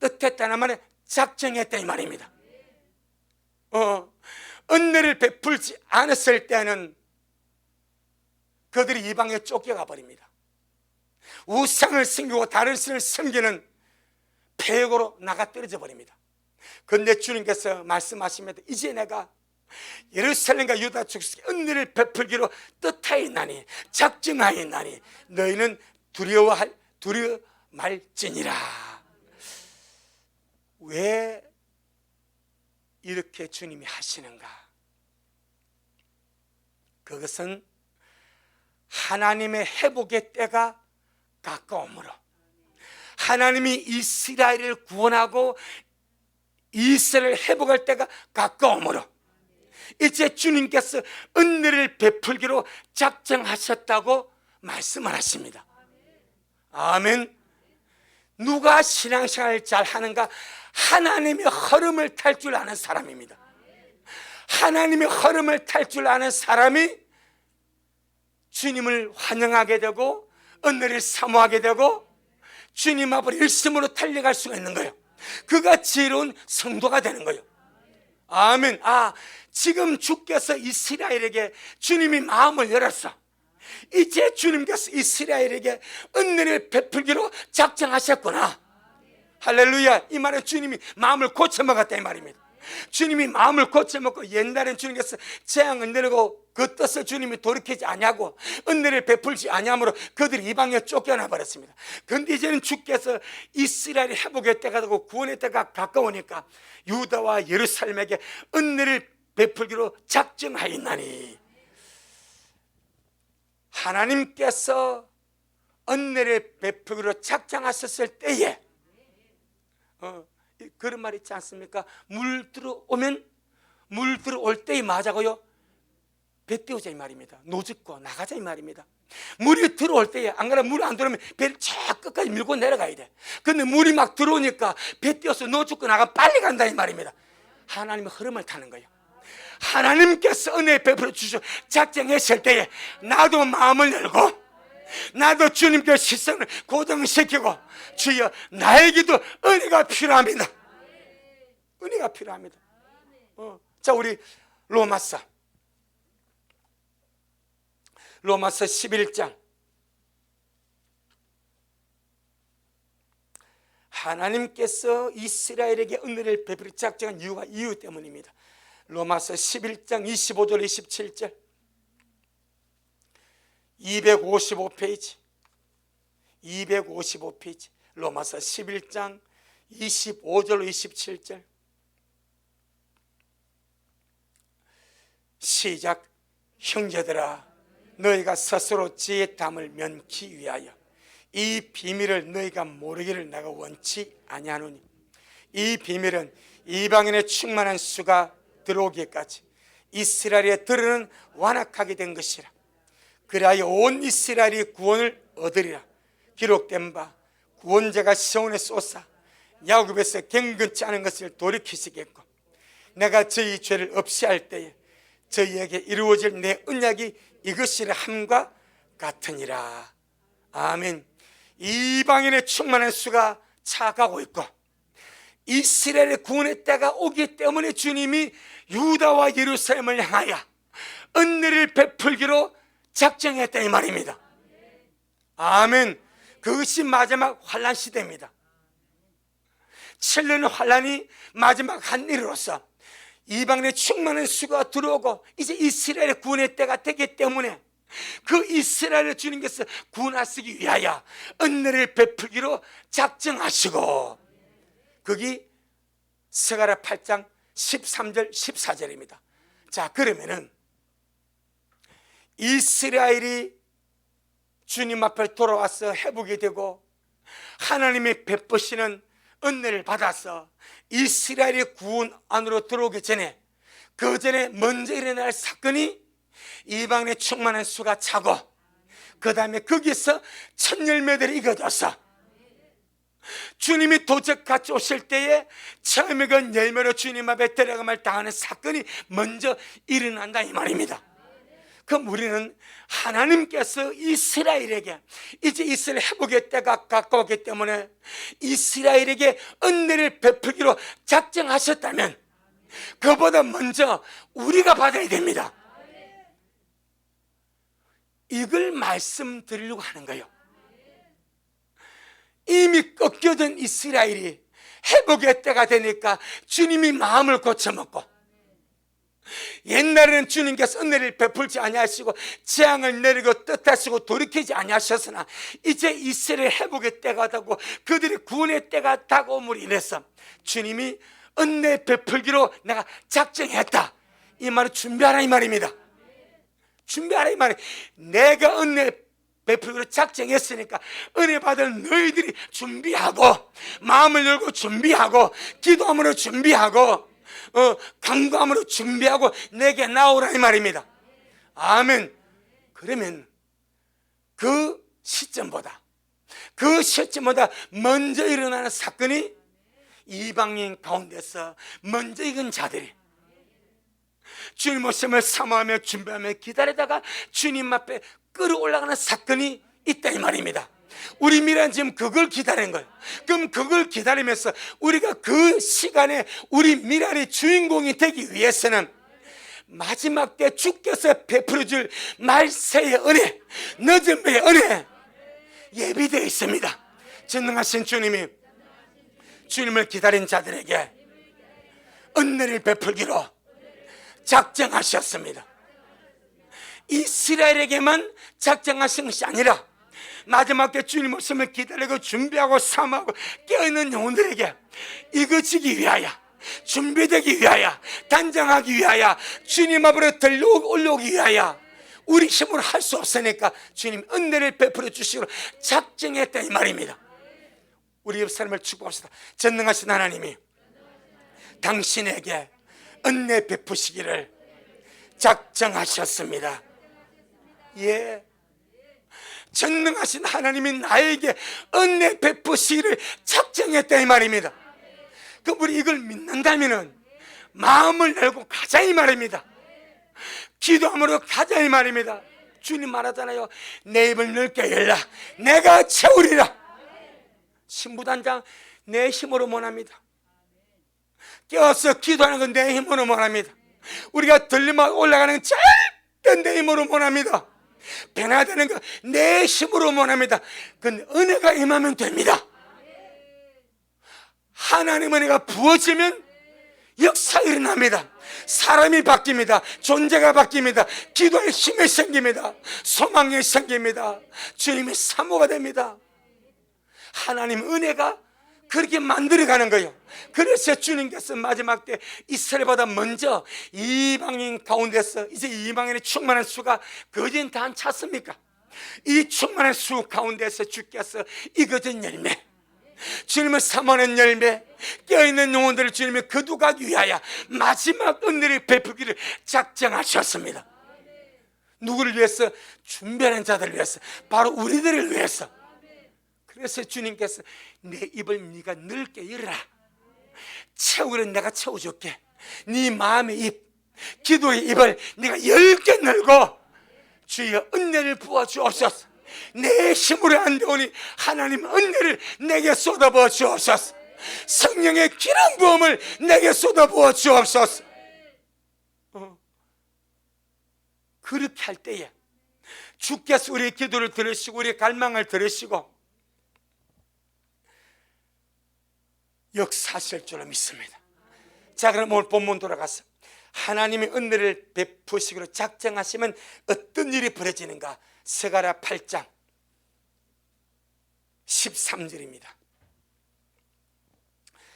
뜻했다는 말은 작정했다 이 말입니다. 은혜를 베풀지 않았을 때는 그들이 이방에 쫓겨가 버립니다. 우상을 섬기고 다른 신을 섬기는 폐역으로 나가 떨어져 버립니다. 그런데 주님께서 말씀하십니다. 이제 내가 예루살렘과 유다 족속에 은혜를 베풀기로 뜻하였나니, 작정하였나니 너희는 두려워 말지니라. 왜 이렇게 주님이 하시는가? 그것은 하나님의 회복의 때가 가까움으로, 하나님이 이스라엘을 구원하고 이스라엘을 회복할 때가 가까움으로 이제 주님께서 은혜를 베풀기로 작정하셨다고 말씀을 하십니다. 아멘. 누가 신앙생활을 잘 하는가? 하나님의 흐름을 탈 줄 아는 사람입니다. 하나님의 흐름을 탈 줄 아는 사람이 주님을 환영하게 되고 은혜를 사모하게 되고 주님 앞으로 일심으로 달려갈 수가 있는 거예요. 그가 지혜로운 성도가 되는 거예요. 아멘. 지금 주께서 이스라엘에게 주님이 마음을 열었어. 이제 주님께서 이스라엘에게 은혜를 베풀기로 작정하셨구나. 할렐루야. 이 말은 주님이 마음을 고쳐먹었다 이 말입니다. 주님이 마음을 고쳐먹고, 옛날엔 주님께서 재앙을 내리고 그 뜻을 주님이 돌이키지 아니하고 은혜를 베풀지 아니하므로 그들이 이방에 쫓겨나 버렸습니다. 그런데 이제는 주께서 이스라엘의 회복의 때가 되고 구원의 때가 가까우니까 유다와 예루살렘에게 은혜를 베풀기로 작정하였나니, 하나님께서 은혜를 베풀기로 작정하셨을 때에 그런 말 있지 않습니까? 물 들어올 때에 맞아고요, 배 띄우자 이 말입니다. 노젓고 나가자 이 말입니다. 물이 들어올 때에, 안 그러면 물이 안 들어오면 배를 저 끝까지 밀고 내려가야 돼. 근데 물이 막 들어오니까 배 띄워서 노젓고 나가 빨리 간다 이 말입니다. 하나님의 흐름을 타는 거예요. 하나님께서 은혜 베풀어 주시고 작정했을 때에 나도 마음을 열고, 나도 주님께 시선을 고정시키고, 주여 나에게도 은혜가 필요합니다. 은혜가 필요합니다. 자, 우리 로마서 11장. 하나님께서 이스라엘에게 은혜를 베풀어 작정한 이유 때문입니다. 로마서 11장 25절 27절. 255페이지 255페이지 로마서 11장 25절 27절 시작. 형제들아 너희가 스스로 지혜의 담을 면키 위하여 이 비밀을 너희가 모르기를 내가 원치 아니하노니 이 비밀은 이방인의 충만한 수가 들어오기까지 이스라엘에 들으는 완악하게 된 것이라. 그리하여 온 이스라엘이 구원을 얻으리라. 기록된 바 구원자가 시온에 솟아 야곱에서 경건치 않은 것을 돌이키시겠고 내가 저희 죄를 없이 할 때에 저희에게 이루어질 내 언약이 이것이라 함과 같으니라. 아멘. 이방인의 충만한 수가 차가고 있고 이스라엘의 구원의 때가 오기 때문에 주님이 유다와 예루살렘을 향하여 은혜를 베풀기로 작정했다 이 말입니다. 아멘. 그것이 마지막 환란 시대입니다. 7년 환란이 마지막 한 일으로서 이방인의 충만한 수가 들어오고 이제 이스라엘의 구원의 때가 되기 때문에 그 이스라엘을 주님께서 구원하시기 위하여 은혜를 베풀기로 작정하시고, 거기 스가랴 8장 13절 14절입니다 자, 그러면은 이스라엘이 주님 앞에 돌아와서 회복이 되고 하나님의 베푸시는 은혜를 받아서 이스라엘의 구원 안으로 들어오기 전에, 그 전에 먼저 일어날 사건이 이방인의 충만한 수가 차고, 그 다음에 거기서 첫 열매들이 익어져서 주님이 도적같이 오실 때에 처음에 그 열매로 주님 앞에 데려감을 당하는 사건이 먼저 일어난다 이 말입니다. 그럼 우리는 하나님께서 이스라엘에게 이제 이스라엘 회복의 때가 가까웠기 때문에 이스라엘에게 은혜를 베풀기로 작정하셨다면 그보다 먼저 우리가 받아야 됩니다. 이걸 말씀드리려고 하는 거예요. 이미 꺾여진 이스라엘이 회복의 때가 되니까 주님이 마음을 고쳐먹고, 옛날에는 주님께서 은혜를 베풀지 아니하시고 재앙을 내리고 뜻하시고 돌이키지 아니하셨으나 이제 이스라엘 회복의 때가 되고 그들의 구원의 때가 다가옴으로 인해서 주님이 은혜 베풀기로 내가 작정했다 이 말을 준비하라 이 말입니다. 준비하라 이 말이, 내가 은혜 베풀기로 작정했으니까 은혜 받을 너희들이 준비하고, 마음을 열고 준비하고, 기도함으로 준비하고, 간구함으로 준비하고 내게 나오라 이 말입니다. 아멘. 그러면 그 시점보다 먼저 일어나는 사건이 이방인 가운데서 먼저 익은 자들이 주님 오심을 사모하며 준비하며 기다리다가 주님 앞에 끌어올라가는 사건이 있다 이 말입니다. 우리 미래는 지금 그걸 기다리는 거예요. 그럼 그걸 기다리면서 우리가 그 시간에 우리 미래의 주인공이 되기 위해서는 마지막 때 주께서 베풀어줄 말세의 은혜, 늦음의 은혜 예비되어 있습니다. 전능하신 주님이 주님을 기다린 자들에게 은혜를 베풀기로 작정하셨습니다. 이스라엘에게만 작정하신 것이 아니라 마지막 때 주님 오심을 기다리고 준비하고 사모하고 깨어있는 영혼들에게 이거지기 위하여, 준비되기 위하여, 단장하기 위하여, 주님 앞으로 올라오기 위하여 우리 힘으로 할 수 없으니까 주님 은혜를 베풀어 주시기로 작정했다 이 말입니다. 우리 옆 사람을 축복합시다. 전능하신 하나님이 당신에게 은혜 베푸시기를 작정하셨습니다. 예, 전능하신 하나님이 나에게 은혜 베푸시기를 작정했다 이 말입니다. 그럼 우리 이걸 믿는다면 마음을 열고 가자 이 말입니다. 기도함으로 가자 이 말입니다. 주님 말하잖아요. 내 입을 넓게 열라 내가 채우리라. 신부단장 내 힘으로 못합니다. 깨어서 기도하는 건 내 힘으로 못합니다. 우리가 들리면 올라가는 건 절대 내 힘으로 못합니다. 변화되는 거 내 힘으로 못합니다. 그건 은혜가 임하면 됩니다. 하나님의 은혜가 부어지면 역사 일어납니다. 사람이 바뀝니다. 존재가 바뀝니다. 기도의 힘이 생깁니다. 소망이 생깁니다. 주님의 사모가 됩니다. 하나님 은혜가 그렇게 만들어가는 거예요. 그래서 주님께서 마지막 때 이스라엘보다 먼저 이방인 가운데서, 이제 이방인의 충만한 수가 거진 다 안 찼습니까? 이 충만한 수 가운데서 주께서 익어진 열매, 주님을 사모하는 열매, 깨어있는 영혼들을 주님의 거두기 위하여 마지막 은혜를 베푸기를 작정하셨습니다. 누구를 위해서? 준비하는 자들을 위해서, 바로 우리들을 위해서. 그래서 주님께서 내 입을 네가 넓게 열어라. 채우기를 내가 채워줄게. 네 마음의 입, 기도의 입을 네가 열게 열고 주여 은혜를 부어주옵소서. 내 힘으로 안 되오니 하나님 은혜를 내게 쏟아부어 주옵소서. 성령의 기름 부음을 내게 쏟아부어 주옵소서. 그렇게 할 때에 주께서 우리의 기도를 들으시고 우리의 갈망을 들으시고 역사하실 줄로 믿습니다. 자, 그럼 오늘 본문 돌아가서 하나님의 은혜를 베푸시기로 작정하시면 어떤 일이 벌어지는가? 스가랴 8장 13절입니다.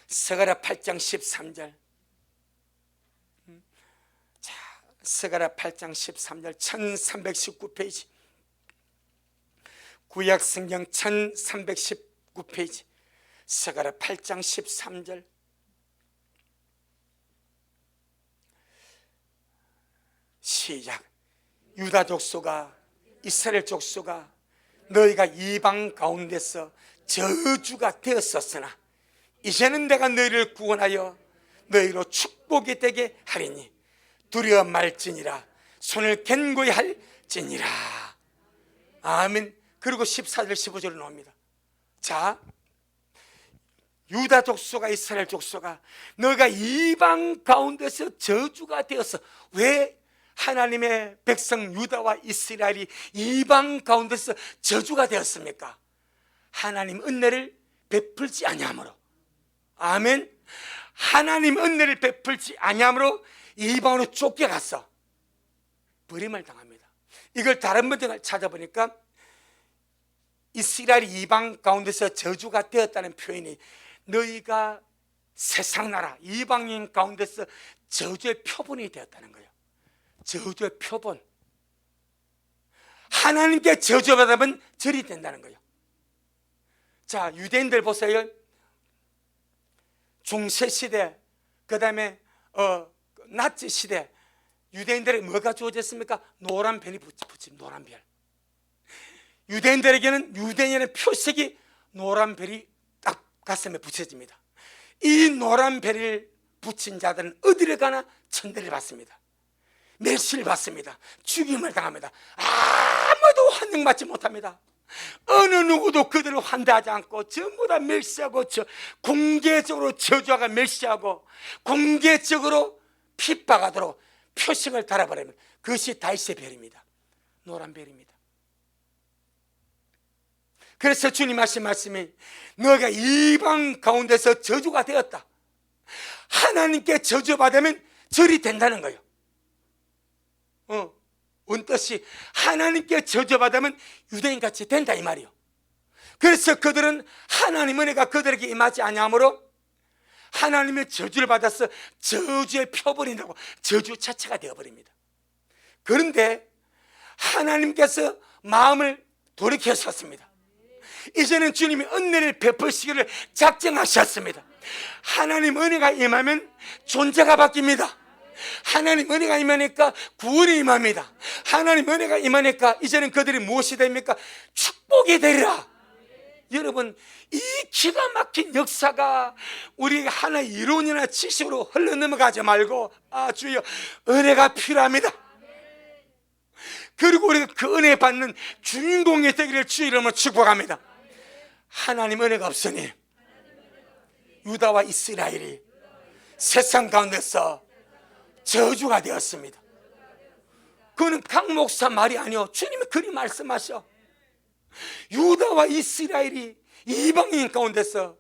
스가랴 8장 13절. 자, 스가랴 8장 13절 1319페이지, 구약성경 1319페이지, 스가랴 8장 13절. 시작. 유다 족속아, 이스라엘 족속아, 너희가 이방 가운데서 저주가 되었었으나 이제는 내가 너희를 구원하여 너희로 축복이 되게 하리니 두려워 말지니라, 손을 견고히 할지니라. 아멘. 그리고 14절 15절로 나옵니다. 자, 유다 족속아, 이스라엘 족속아, 너희가 이방 가운데서 저주가 되었어. 왜 하나님의 백성 유다와 이스라엘이 이방 가운데서 저주가 되었습니까? 하나님 은혜를 베풀지 아니함으로. 아멘. 하나님 은혜를 베풀지 아니함으로 이방으로 쫓겨갔어. 버림을 당합니다. 이걸 다른 분들 찾아보니까 이스라엘이 이방 가운데서 저주가 되었다는 표현이 너희가 세상 나라 이방인 가운데서 저주의 표본이 되었다는 거예요. 저주의 표본. 하나님께 저주받으면 절이 된다는 거예요. 자, 유대인들 보세요. 중세시대, 그 다음에 나치 시대, 유대인들에게 뭐가 주어졌습니까? 노란 별이 붙임, 노란 별. 유대인들에게는 유대인의 표식이 노란 별이 딱 가슴에 붙여집니다. 이 노란 별을 붙인 자들은 어디를 가나 천대를 받습니다. 멸시를 받습니다. 죽임을 당합니다. 아무도 환영받지 못합니다. 어느 누구도 그들을 환대하지 않고 전부 다 멸시하고 공개적으로 저주하고 멸시하고 공개적으로 핍박하도록 표식을 달아버리면 그것이 다윗의 별입니다. 노란 별입니다. 그래서 주님 하신 말씀이 너가 이방 가운데서 저주가 되었다. 하나님께 저주받으면 절이 된다는 거예요. 원뜻이 하나님께 저주받으면 유대인같이 된다 이 말이요. 그래서 그들은 하나님 은혜가 그들에게 임하지 아니하므로 하나님의 저주를 받아서 저주의 표본이라고 저주 자체가 되어버립니다. 그런데 하나님께서 마음을 돌이켰었습니다. 이제는 주님이 은혜를 베푸시기를 작정하셨습니다. 하나님 은혜가 임하면 존재가 바뀝니다. 하나님 은혜가 임하니까 구원이 임합니다. 하나님 은혜가 임하니까 이제는 그들이 무엇이 됩니까? 축복이 되리라. 여러분, 이 기가 막힌 역사가 우리 하나의 이론이나 지식으로 흘러넘어가지 말고 주여 은혜가 필요합니다. 그리고 우리가 그 은혜 받는 주인공이 되기를 주 이름으로 축복합니다. 하나님 은혜가 없으니 유다와 이스라엘이 세상 가운데서 저주가 되었습니다. 그거는 강 목사 말이 아니요, 주님이 그리 말씀하셔. 유다와 이스라엘이 이방인 가운데서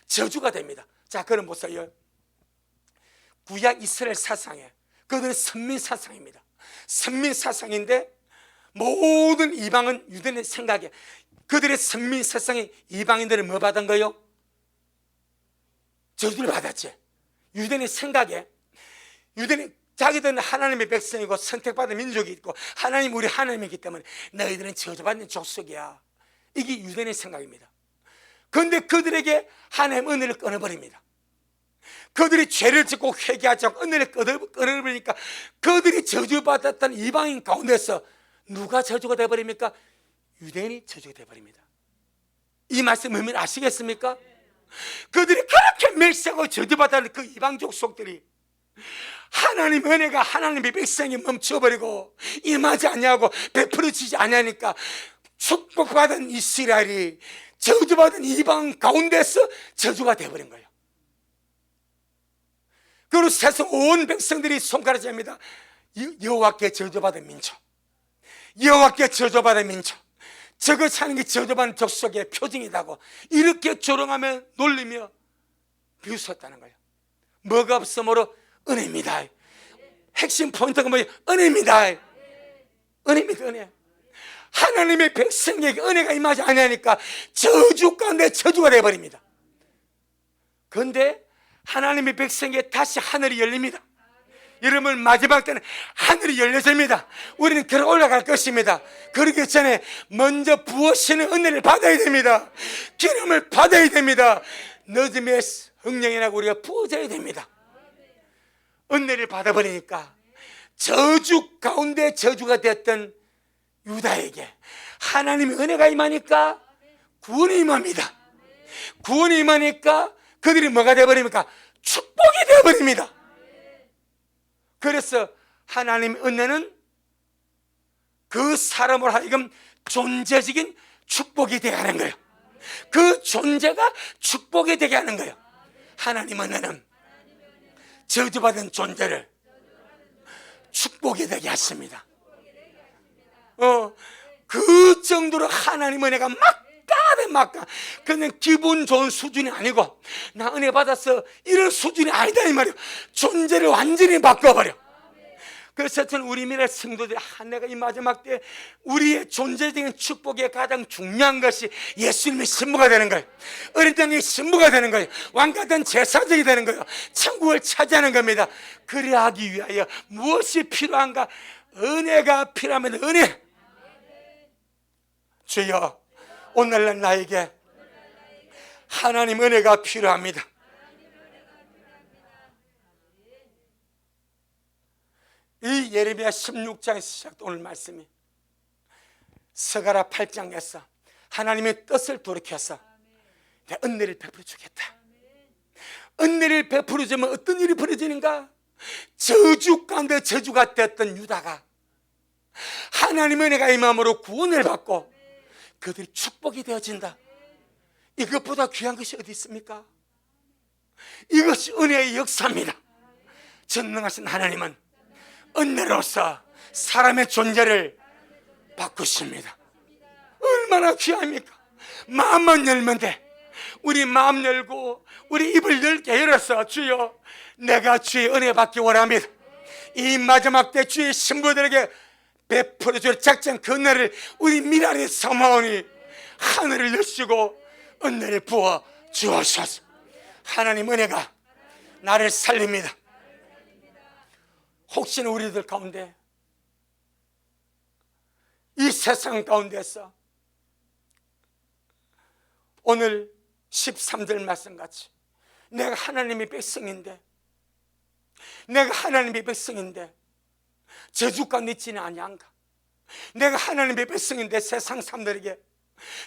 저주가 됩니다. 자, 그럼 보세요. 구약 이스라엘 사상에, 그들은 선민 사상입니다. 선민 사상인데 모든 이방은 유대인의 생각에, 그들의 선민 사상이 이방인들을 뭐 받은 거요? 저주를 받았지. 유대인의 생각에, 유대인은 자기들은 하나님의 백성이고 선택받은 민족이 있고 하나님 우리 하나님이기 때문에 너희들은 저주받는 족속이야. 이게 유대인의 생각입니다. 그런데 그들에게 하나님 은혜를 끊어버립니다. 그들이 죄를 짓고 회개하지 않고 은혜를 끊어버리니까 그들이 저주받았던 이방인 가운데서 누가 저주가 되어버립니까? 유대인이 저주가 되어버립니다. 이 말씀 의미를 아시겠습니까? 그들이 그렇게 멸시하고 저주받았던 그 이방 족속들이 하나님 은혜가 하나님의 백성이 멈춰버리고 임하지 않냐고 베풀어지지 않냐니까 축복받은 이스라엘이 저주받은 이방 가운데서 저주가 되어버린 거예요. 그리고 세상 온 백성들이 손가락질합니다. 여호와께 저주받은 민족, 여호와께 저주받은 민족, 저거 사는 게 저주받은 족속의 표징이라고 이렇게 조롱하며 놀리며 비웃었다는 거예요. 뭐가 없으므로 은혜입니다. 핵심 포인트가 뭐예요? 은혜입니다. 은혜입니다. 은혜. 하나님의 백성에게 은혜가 임하지 않으니까 저주 가운데 저주가 되어버립니다. 그런데 하나님의 백성에게 다시 하늘이 열립니다. 여러분, 마지막 때는 하늘이 열려집니다. 우리는 걸어 올라갈 것입니다. 그러기 전에 먼저 부어시는 은혜를 받아야 됩니다. 기름을 받아야 됩니다. 늦음에 성령이라고 우리가 부어져야 됩니다. 은혜를 받아버리니까 저주 가운데 저주가 되었던 유다에게 하나님의 은혜가 임하니까 구원이 임합니다. 구원이 임하니까 그들이 뭐가 되어버립니까? 축복이 되어버립니다. 그래서 하나님의 은혜는 그 사람으로 하여금 존재적인 축복이 되게 하는 거예요. 그 존재가 축복이 되게 하는 거예요. 하나님의 은혜는 저주받은 존재를 축복이 되게 하십니다. 그 정도로 하나님의 은혜가 막가 그냥 기분 좋은 수준이 아니고 나 은혜 받았어 이런 수준이 아니다 이 말이에요. 존재를 완전히 바꿔버려. 그래서 저는 우리 미래 성도들이 내가 이 마지막 때 우리의 존재적인 축복의 가장 중요한 것이 예수님의 신부가 되는 거예요. 어린 땅의 신부가 되는 거예요. 왕같은 제사장이 되는 거예요. 천국을 차지하는 겁니다. 그래 하기 위하여 무엇이 필요한가? 은혜가 필요하면 은혜. 주여, 오늘날 나에게 하나님 은혜가 필요합니다. 이 예레미야 16장에서 시작된 오늘 말씀이 서가라 8장에서 하나님의 뜻을 돌이켜서 내 은혜를 베풀어 주겠다. 은혜를 베풀어 주면 어떤 일이 벌어지는가? 저주 가운데 저주가 되었던 유다가 하나님의 은혜가 임함으로 구원을 받고 그들이 축복이 되어진다. 이것보다 귀한 것이 어디 있습니까? 이것이 은혜의 역사입니다. 전능하신 하나님은 은혜로서 사람의 존재를 바꾸십니다. 얼마나 귀합니까? 마음만 열면 돼. 우리 마음 열고 우리 입을 넓게 열어서 주여 내가 주의 은혜 받기 원합니다. 이 마지막 때 주의 신부들에게 베풀어 줄 작전 그 은혜를 우리 미랄에 삼아오니 하늘을 여시고 은혜를 부어 주옵소서. 하나님 은혜가 나를 살립니다. 혹시나 우리들 가운데 이 세상 가운데서 오늘 13절 말씀같이 내가 하나님의 백성인데 저주 가운데 있지는 아니한가? 내가 하나님의 백성인데 세상 사람들에게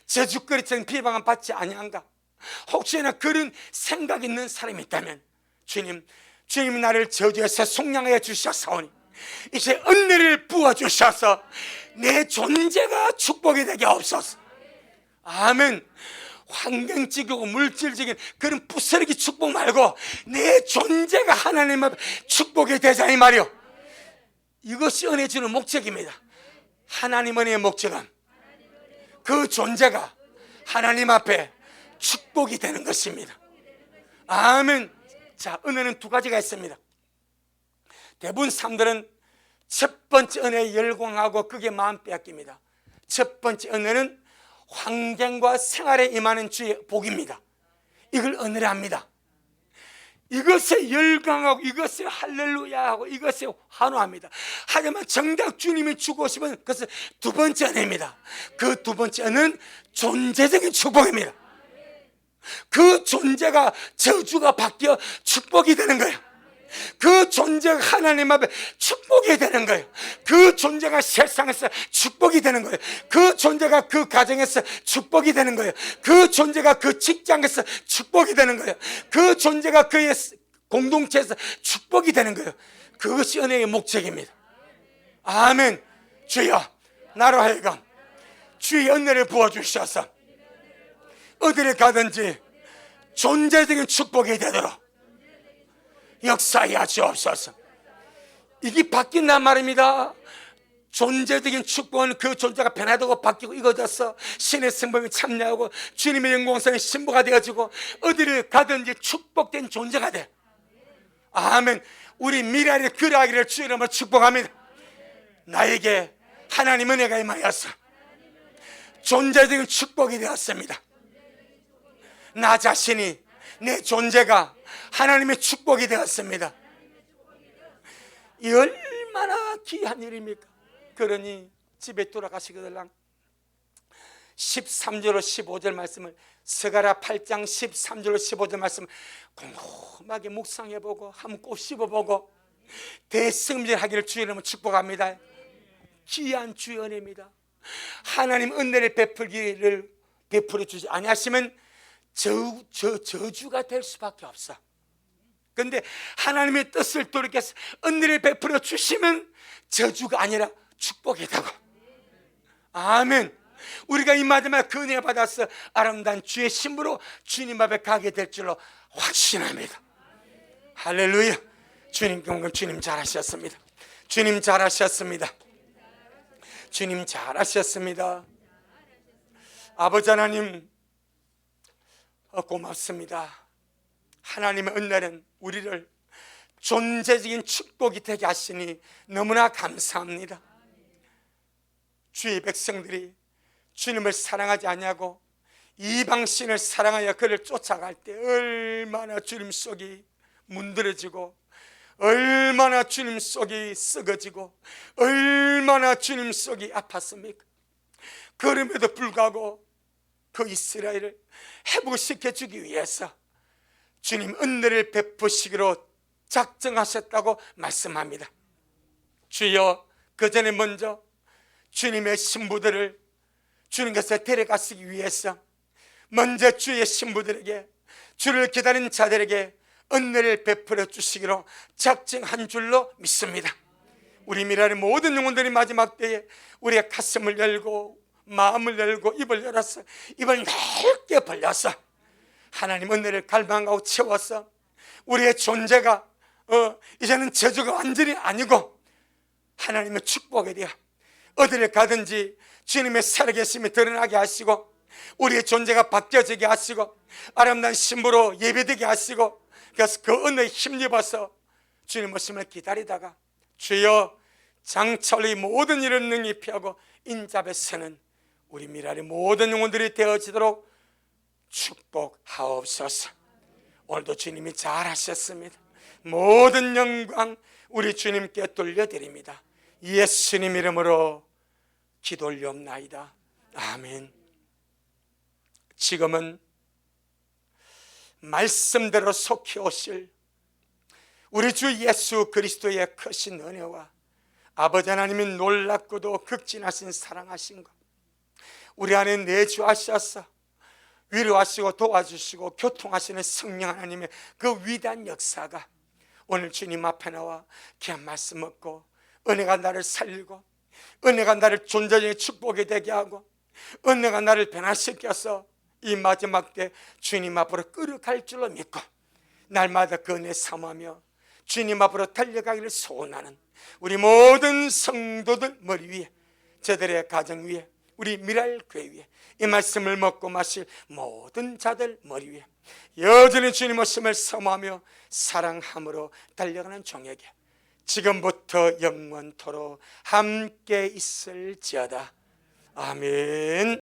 저주거리처럼 비방을 받지 아니한가? 혹시나 그런 생각이 있는 사람이 있다면 주님 나를 저주에서 속량하여 주셨사오니 이제 은혜를 부어주셔서 내 존재가 축복이 되게 하옵소서. 아멘. 환경적이고 물질적인 그런 부스러기 축복 말고 내 존재가 하나님 앞에 축복이 되자 이 말이요. 이것이 은혜 주는 목적입니다. 하나님 은혜의 목적은 그 존재가 하나님 앞에 축복이 되는 것입니다. 아멘. 자, 은혜는 두 가지가 있습니다. 대부분 사람들은 첫 번째 은혜에 열광하고 그게 마음 빼앗깁니다. 첫 번째 은혜는 환경과 생활에 임하는 주의 복입니다. 이걸 은혜라 합니다. 이것에 열광하고 이것에 할렐루야하고 이것에 환호합니다. 하지만 정작 주님이 주고 오시면 그것은 두 번째 은혜입니다. 그 두 번째 은혜는 존재적인 축복입니다. 그 존재가 저주가 바뀌어 축복이 되는 거예요. 그 존재가 하나님 앞에 축복이 되는 거예요. 그 존재가 세상에서 축복이 되는 거예요. 그 존재가 그 가정에서 축복이 되는 거예요. 그 존재가 그 직장에서 축복이 되는 거예요. 그 존재가 그의 공동체에서 축복이 되는 거예요. 그것이 은혜의 목적입니다. 아멘. 주여, 나로 하여금 주의 은혜를 부어주셔서 어디를 가든지 존재적인 축복이 되도록 역사하여 주옵소서. 이게 바뀐단 말입니다. 존재적인 축복은 그 존재가 변화되고 바뀌고 이루어져서 신의 성품에 참여하고 주님의 영광스러운 신부가 되어지고 어디를 가든지 축복된 존재가 돼. 아멘. 우리 미래를 그러하기를 주의 이름으로 축복합니다. 나에게 하나님 은혜가 임하여서 존재적인 축복이 되었습니다. 나 자신이, 내 존재가 하나님의 축복이 되었습니다. 이 얼마나 귀한 일입니까? 그러니 집에 돌아가시거들랑 13절로 15절 말씀을, 스가랴 8장 13절로 15절 말씀을 곰곰하게 묵상해보고 한번 꼭 씹어보고 대승질하기를 주의 이름으로 축복합니다. 귀한 주의 은혜입니다. 하나님 은혜를 베풀어 주지 아니하시면 저주가 될 수밖에 없어. 그런데 하나님의 뜻을 돌이켜서 은혜를 베풀어 주시면 저주가 아니라 축복이 되고. 아멘. 우리가 이 마지막 그 은혜 받아서 아름다운 주의 신부로 주님 앞에 가게 될 줄로 확신합니다. 할렐루야. 주님 경건, 주님 잘하셨습니다. 주님 잘하셨습니다. 주님 잘하셨습니다. 아버지 하나님 고맙습니다. 하나님의 은혜는 우리를 존재적인 축복이 되게 하시니 너무나 감사합니다. 주의 백성들이 주님을 사랑하지 아니하고 이방신을 사랑하여 그를 쫓아갈 때 얼마나 주님 속이 문드러지고 얼마나 주님 속이 썩어지고 얼마나 주님 속이 아팠습니까? 그럼에도 불구하고 그 이스라엘을 회복시켜주기 위해서 주님 은혜를 베푸시기로 작정하셨다고 말씀합니다. 주여, 그 전에 먼저 주님의 신부들을 주님께서 데려가시기 위해서 먼저 주의 신부들에게, 주를 기다린 자들에게 은혜를 베풀어 주시기로 작정한 줄로 믿습니다. 우리 미라의 모든 영혼들이 마지막 때에 우리의 가슴을 열고 마음을 열고 입을 열어서 입을 넓게 벌려서 하나님 은혜를 갈망하고 채워서 우리의 존재가 이제는 저주가 완전히 아니고 하나님의 축복에 대해 어디를 가든지 주님의 살아계심이 드러나게 하시고 우리의 존재가 바뀌어지게 하시고 아름다운 신부로 예배되게 하시고, 그래서 그 은혜에 힘입어서 주님 오심을 기다리다가 주여 장차의 모든 일을 능히 피하고 인잡에 서는 우리 미랄의 모든 영혼들이 되어지도록 축복하옵소서. 오늘도 주님이 잘하셨습니다. 모든 영광 우리 주님께 돌려드립니다. 예수님 이름으로 기도 올리옵나이다. 아멘. 지금은 말씀대로 속히 오실 우리 주 예수 그리스도의 크신 은혜와 아버지 하나님이 놀랍고도 극진하신 사랑하신 것 우리 안에 내주하셔서 위로하시고 도와주시고 교통하시는 성령 하나님의 그 위대한 역사가 오늘 주님 앞에 나와 귀한 말씀 얻고 은혜가 나를 살리고 은혜가 나를 존재적인 축복이 되게 하고 은혜가 나를 변화시켜서 이 마지막 때 주님 앞으로 끌어갈 줄로 믿고 날마다 그 은혜 삼으며 주님 앞으로 달려가기를 소원하는 우리 모든 성도들 머리 위에, 저들의 가정 위에, 우리 미랄교회 위에 이 말씀을 먹고 마실 모든 자들 머리 위에 여전히 주님 오심을 사모하며 사랑함으로 달려가는 종에게 지금부터 영원토록 함께 있을지어다. 아멘.